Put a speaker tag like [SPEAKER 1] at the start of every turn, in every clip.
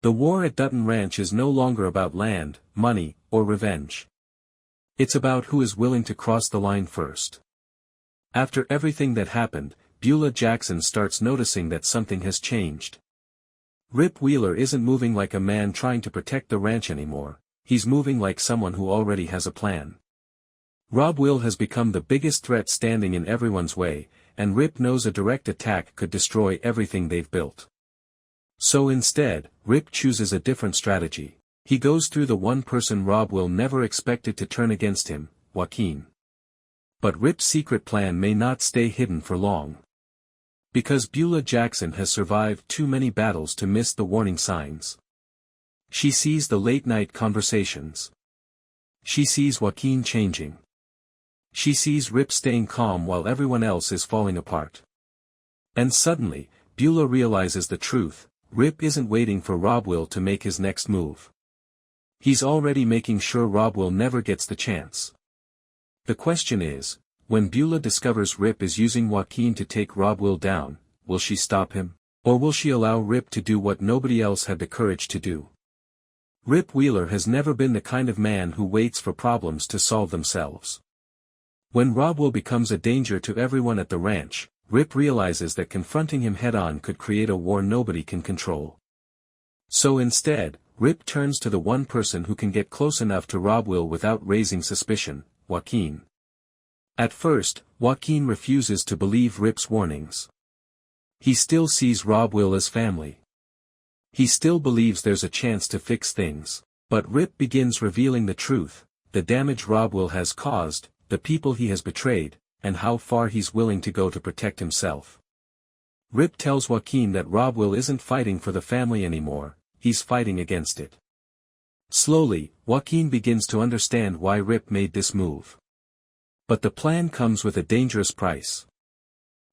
[SPEAKER 1] The war at Dutton Ranch is no longer about land, money, or revenge. It's about who is willing to cross the line first. After everything that happened, Beulah Jackson starts noticing that something has changed. Rip Wheeler isn't moving like a man trying to protect the ranch anymore, he's moving like someone who already has a plan. Rob Will has become the biggest threat standing in everyone's way, and Rip knows a direct attack could destroy everything they've built. So instead, Rip chooses a different strategy. He goes through the one person Rob Will never expected to turn against him, Joaquin. But Rip's secret plan may not stay hidden for long. Because Beulah Jackson has survived too many battles to miss the warning signs. She sees the late-night conversations. She sees Joaquin changing. She sees Rip staying calm while everyone else is falling apart. And suddenly, Beulah realizes the truth. Rip isn't waiting for Rob Will to make his next move. He's already making sure Rob Will never gets the chance. The question is, when Beulah discovers Rip is using Joaquin to take Rob Will down, will she stop him? Or will she allow Rip to do what nobody else had the courage to do? Rip Wheeler has never been the kind of man who waits for problems to solve themselves. When Rob Will becomes a danger to everyone at the ranch, Rip realizes that confronting him head-on could create a war nobody can control. So instead, Rip turns to the one person who can get close enough to Rob Will without raising suspicion, Joaquin. At first, Joaquin refuses to believe Rip's warnings. He still sees Rob Will as family. He still believes there's a chance to fix things, but Rip begins revealing the truth, the damage Rob Will has caused, the people he has betrayed, and how far he's willing to go to protect himself. Rip tells Joaquin that Rob Will isn't fighting for the family anymore, he's fighting against it. Slowly, Joaquin begins to understand why Rip made this move. But the plan comes with a dangerous price.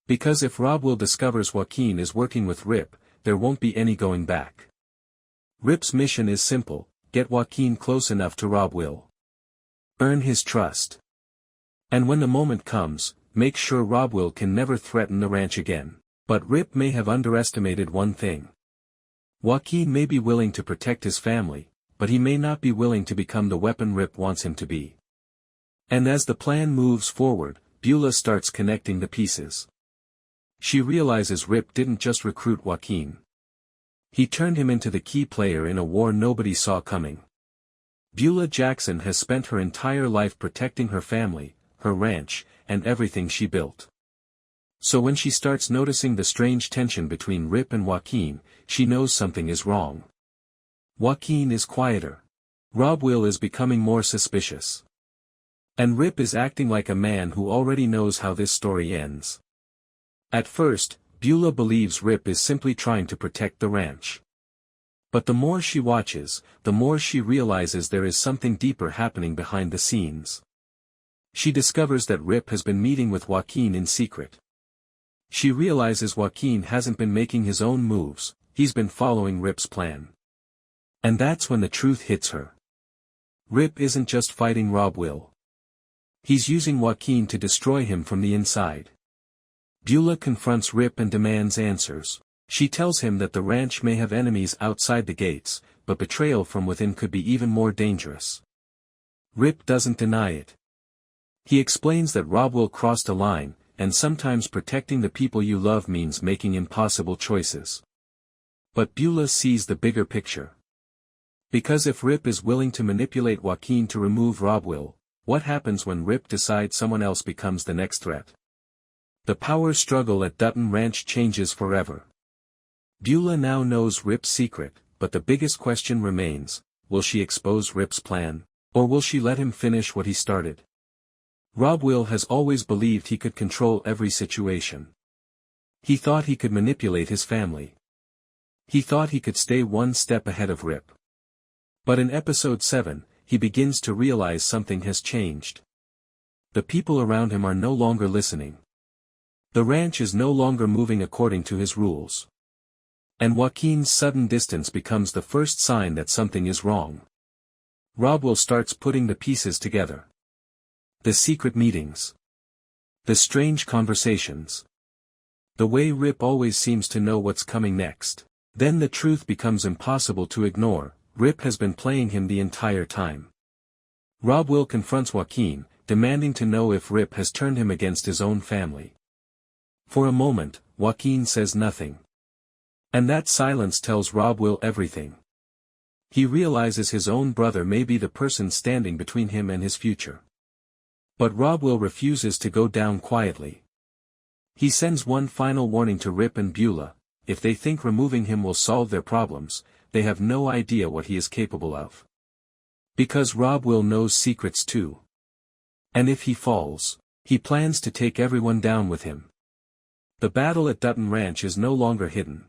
[SPEAKER 1] Because if Rob Will discovers Joaquin is working with Rip, there won't be any going back. Rip's mission is simple: get Joaquin close enough to Rob Will. Earn his trust. And when the moment comes, make sure Rob Will can never threaten the ranch again. But Rip may have underestimated one thing. Joaquin may be willing to protect his family, but he may not be willing to become the weapon Rip wants him to be. And as the plan moves forward, Beulah starts connecting the pieces. She realizes Rip didn't just recruit Joaquin. He turned him into the key player in a war nobody saw coming. Beulah Jackson has spent her entire life protecting her family, her ranch, and everything she built. So when she starts noticing the strange tension between Rip and Joaquin, she knows something is wrong. Joaquin is quieter. Rob Will is becoming more suspicious. And Rip is acting like a man who already knows how this story ends. At first, Beulah believes Rip is simply trying to protect the ranch. But the more she watches, the more she realizes there is something deeper happening behind the scenes. She discovers that Rip has been meeting with Joaquin in secret. She realizes Joaquin hasn't been making his own moves, he's been following Rip's plan. And that's when the truth hits her. Rip isn't just fighting Rob Will. He's using Joaquin to destroy him from the inside. Beulah confronts Rip and demands answers. She tells him that the ranch may have enemies outside the gates, but betrayal from within could be even more dangerous. Rip doesn't deny it. He explains that Rob Will crossed a line, and sometimes protecting the people you love means making impossible choices. But Beulah sees the bigger picture. Because if Rip is willing to manipulate Joaquin to remove Rob Will, what happens when Rip decides someone else becomes the next threat? The power struggle at Dutton Ranch changes forever. Beulah now knows Rip's secret, but the biggest question remains: will she expose Rip's plan, or will she let him finish what he started? Rob Will has always believed he could control every situation. He thought he could manipulate his family. He thought he could stay one step ahead of Rip. But in episode 7, he begins to realize something has changed. The people around him are no longer listening. The ranch is no longer moving according to his rules. And Joaquin's sudden distance becomes the first sign that something is wrong. Rob Will starts putting the pieces together. The secret meetings. The strange conversations. The way Rip always seems to know what's coming next. Then the truth becomes impossible to ignore. Rip has been playing him the entire time. Rob Will confronts Joaquin, demanding to know if Rip has turned him against his own family. For a moment, Joaquin says nothing. And that silence tells Rob Will everything. He realizes his own brother may be the person standing between him and his future. But Rob Will refuses to go down quietly. He sends one final warning to Rip and Beulah: if they think removing him will solve their problems, they have no idea what he is capable of. Because Rob Will knows secrets too. And if he falls, he plans to take everyone down with him. The battle at Dutton Ranch is no longer hidden.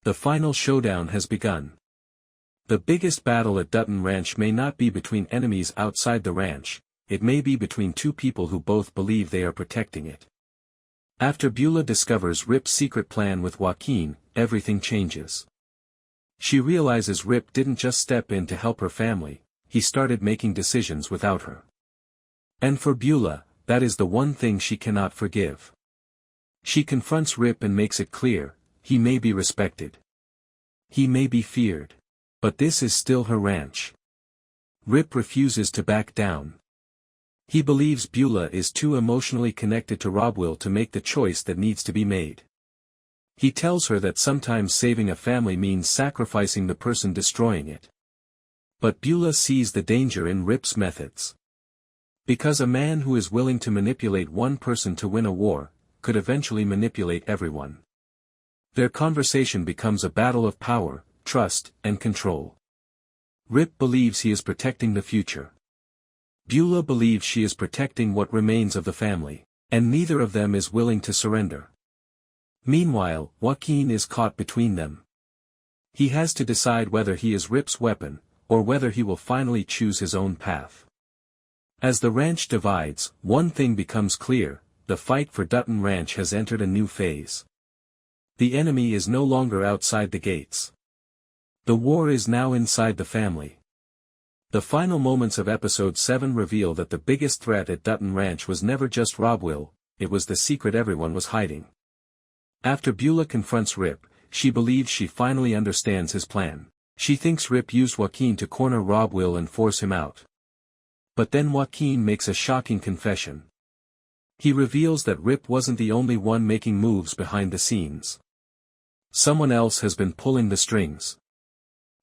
[SPEAKER 1] The final showdown has begun. The biggest battle at Dutton Ranch may not be between enemies outside the ranch, it may be between two people who both believe they are protecting it. After Beulah discovers Rip's secret plan with Joaquin, everything changes. She realizes Rip didn't just step in to help her family, he started making decisions without her. And for Beulah, that is the one thing she cannot forgive. She confronts Rip and makes it clear, he may be respected. He may be feared. But this is still her ranch. Rip refuses to back down. He believes Beulah is too emotionally connected to Rob Will to make the choice that needs to be made. He tells her that sometimes saving a family means sacrificing the person destroying it. But Beulah sees the danger in Rip's methods. Because a man who is willing to manipulate one person to win a war, could eventually manipulate everyone. Their conversation becomes a battle of power, trust, and control. Rip believes he is protecting the future. Beulah believes she is protecting what remains of the family, and neither of them is willing to surrender. Meanwhile, Joaquin is caught between them. He has to decide whether he is Rip's weapon, or whether he will finally choose his own path. As the ranch divides, one thing becomes clear: the fight for Dutton Ranch has entered a new phase. The enemy is no longer outside the gates. The war is now inside the family. The final moments of episode 7 reveal that the biggest threat at Dutton Ranch was never just Rob Will, it was the secret everyone was hiding. After Beulah confronts Rip, she believes she finally understands his plan. She thinks Rip used Joaquin to corner Rob Will and force him out. But then Joaquin makes a shocking confession. He reveals that Rip wasn't the only one making moves behind the scenes. Someone else has been pulling the strings.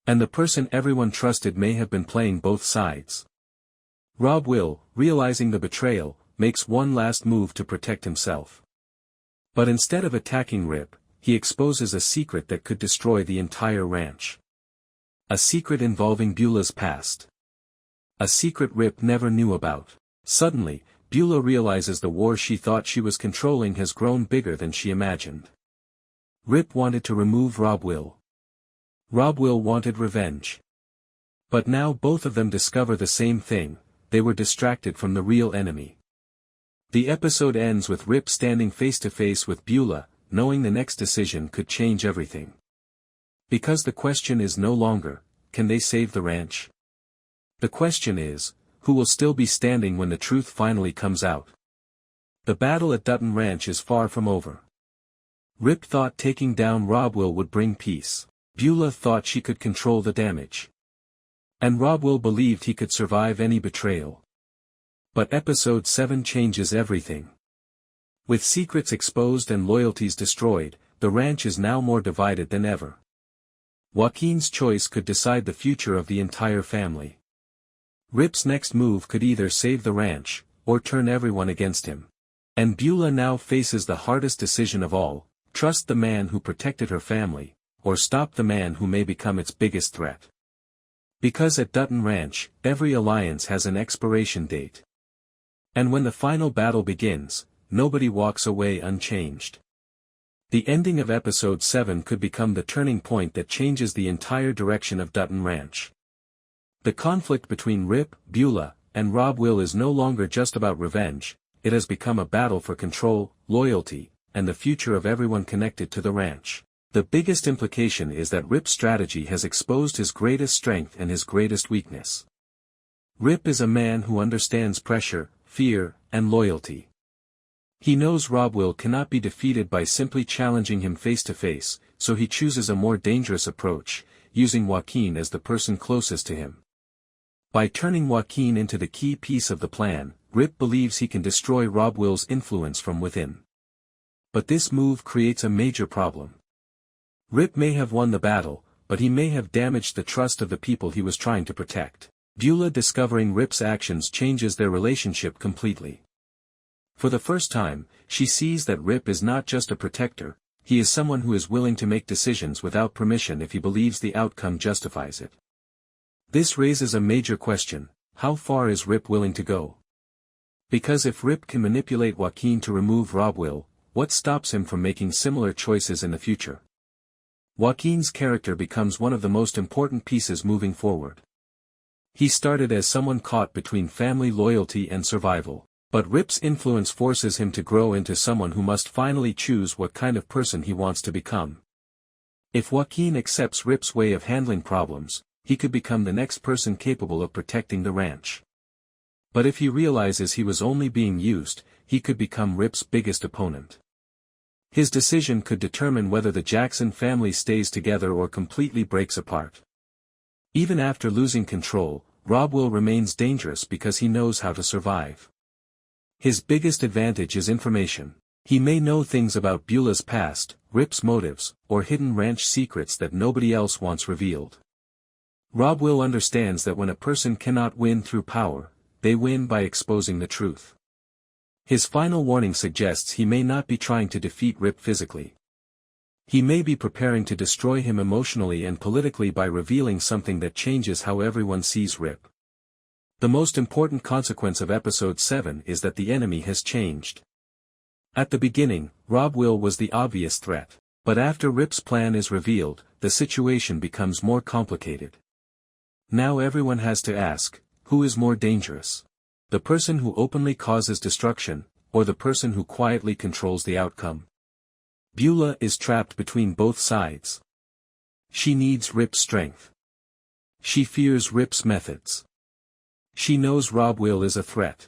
[SPEAKER 1] And the person everyone trusted may have been playing both sides. Rob Will, realizing the betrayal, makes one last move to protect himself. But instead of attacking Rip, he exposes a secret that could destroy the entire ranch. A secret involving Beulah's past. A secret Rip never knew about. Suddenly, Beulah realizes the war she thought she was controlling has grown bigger than she imagined. Rip wanted to remove Rob Will. Rob Will wanted revenge. But now both of them discover the same thing: they were distracted from the real enemy. The episode ends with Rip standing face to face with Beulah, knowing the next decision could change everything. Because the question is no longer, can they save the ranch? The question is, who will still be standing when the truth finally comes out? The battle at Dutton Ranch is far from over. Rip thought taking down Rob Will would bring peace. Beulah thought she could control the damage. And Rob Will believed he could survive any betrayal. But episode 7 changes everything. With secrets exposed and loyalties destroyed, the ranch is now more divided than ever. Joaquin's choice could decide the future of the entire family. Rip's next move could either save the ranch, or turn everyone against him. And Beulah now faces the hardest decision of all: trust the man who protected her family, or stop the man who may become its biggest threat. Because at Dutton Ranch, every alliance has an expiration date. And when the final battle begins, nobody walks away unchanged. The ending of episode 7 could become the turning point that changes the entire direction of Dutton Ranch. The conflict between Rip, Beulah, and Rob Will is no longer just about revenge, it has become a battle for control, loyalty, and the future of everyone connected to the ranch. The biggest implication is that Rip's strategy has exposed his greatest strength and his greatest weakness. Rip is a man who understands pressure, fear, and loyalty. He knows Rob Will cannot be defeated by simply challenging him face to face, so he chooses a more dangerous approach, using Joaquin as the person closest to him. By turning Joaquin into the key piece of the plan, Rip believes he can destroy Rob Will's influence from within. But this move creates a major problem. Rip may have won the battle, but he may have damaged the trust of the people he was trying to protect. Beulah discovering Rip's actions changes their relationship completely. For the first time, she sees that Rip is not just a protector, he is someone who is willing to make decisions without permission if he believes the outcome justifies it. This raises a major question: how far is Rip willing to go? Because if Rip can manipulate Joaquin to remove Rob Will, what stops him from making similar choices in the future? Joaquin's character becomes one of the most important pieces moving forward. He started as someone caught between family loyalty and survival, but Rip's influence forces him to grow into someone who must finally choose what kind of person he wants to become. If Joaquin accepts Rip's way of handling problems, he could become the next person capable of protecting the ranch. But if he realizes he was only being used, he could become Rip's biggest opponent. His decision could determine whether the Jackson family stays together or completely breaks apart. Even after losing control, Rob Will remains dangerous because he knows how to survive. His biggest advantage is information. He may know things about Beulah's past, Rip's motives, or hidden ranch secrets that nobody else wants revealed. Rob Will understands that when a person cannot win through power, they win by exposing the truth. His final warning suggests he may not be trying to defeat Rip physically. He may be preparing to destroy him emotionally and politically by revealing something that changes how everyone sees Rip. The most important consequence of Episode 7 is that the enemy has changed. At the beginning, Rob Will was the obvious threat, but after Rip's plan is revealed, the situation becomes more complicated. Now everyone has to ask, who is more dangerous? The person who openly causes destruction, or the person who quietly controls the outcome? Beulah is trapped between both sides. She needs Rip's strength. She fears Rip's methods. She knows Rob Will is a threat.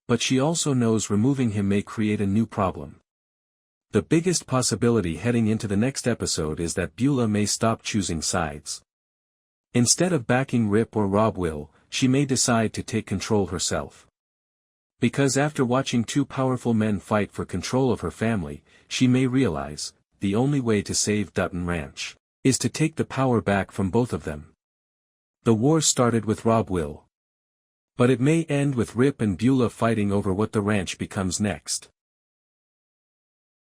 [SPEAKER 1] But she also knows removing him may create a new problem. The biggest possibility heading into the next episode is that Beulah may stop choosing sides. Instead of backing Rip or Rob Will, she may decide to take control herself. Because after watching two powerful men fight for control of her family, she may realize, the only way to save Dutton Ranch is to take the power back from both of them. The war started with Rob Will. But it may end with Rip and Beulah fighting over what the ranch becomes next.